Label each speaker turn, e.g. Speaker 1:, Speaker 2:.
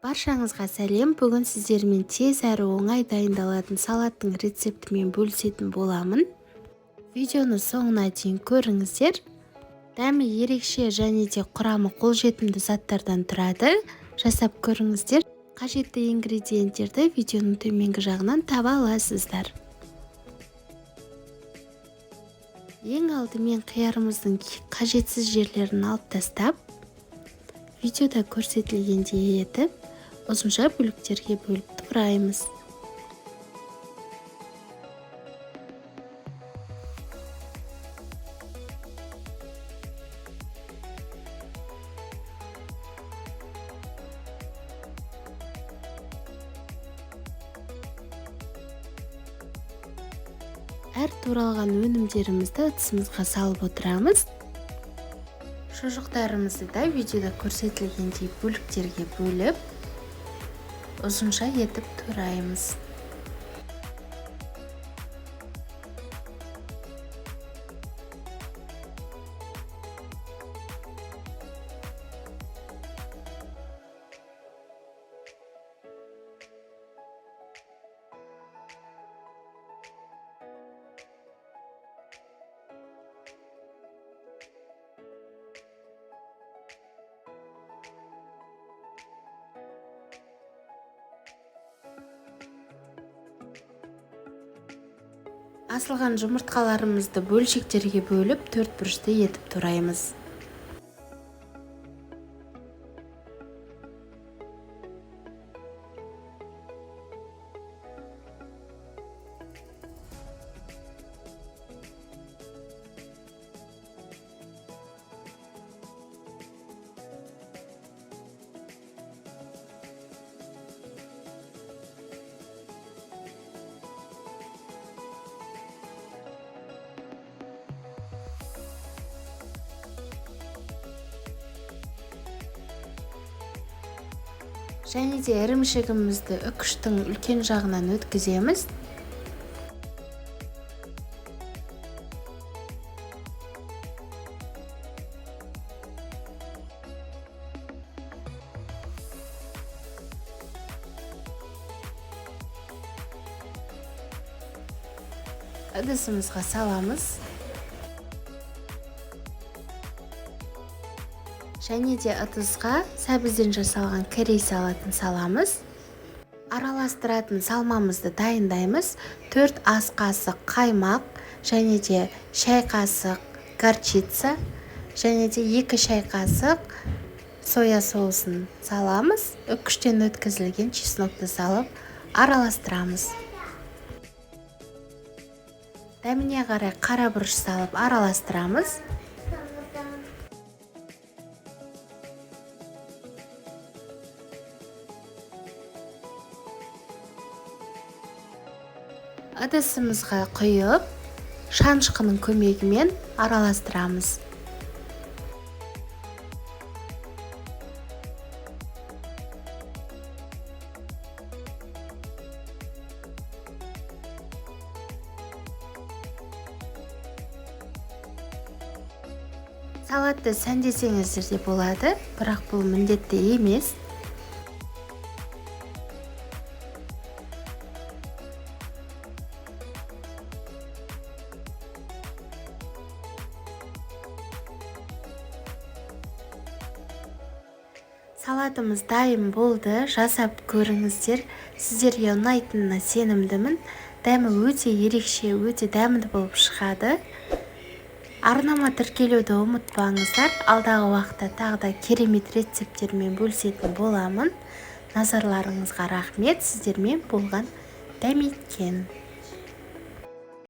Speaker 1: Баршаңызға сәлем. Бүгін сіздермен тез әрі оңай дайындалатын салаттың рецептімен бөлісетін боламын. Видеоны соңына дейін көріңіздер. Дәмі ерекше және де құрамы қолжетімді заттардан тұрады. Жасап көріңіздер. Қажетті ингредиенттерді видеоның төменгі жағынан таба аласыздар. Ең алдымен қиярымыздың қажетсіз жерлерін алып тастап, видеода көрсетілгендей етіп, ұзынша бөліктерге бөліп тураймыз. Әр туралған өнімдерімізді ыдысымызға салып отырамыз. Шұжықтарымызды да видеода көрсетілгендей бөліктерге бөліп, ұзынша етіп тураймыз. Асылған жұмыртқаларымызды бөлшектерге бөліп, төрт бұрышты етіп тураймыз. Және де ірімшігімізді үкіштің үлкен жағынан өткіземіз. Ыдысымызға саламыз. Және де ыдысқа сәбізден жасалған корей салатын саламыз. Араластыратын салмамызды дайындаймыз. 4 ас қасық қаймақ, және де шай қасық горчица, және де 2 шай қасық соя соусын саламыз. Үкіштен өткізілген чеснокты салып араластырамыз. Дәміне қарай қара бұрыш салып араластырамыз. Ыдысымызға құйып, шанышқының көмегімен араластырамыз. Салатты сәндесеңіздер де болады, бірақ бұл міндетті емес. Салатымыз дайын болды, жасап көріңіздер. Сіздерге ұнайтынына сенімдімін. Дәмі өте ерекше, өте дәмді болып шығады. Арнама тіркелуді ұмытпаңыздар. Алдағы уақытта тағы да керемет рецептермен бөлісетін боламын. Назарларыңызға рахмет. Сіздермен болған Дәметкен.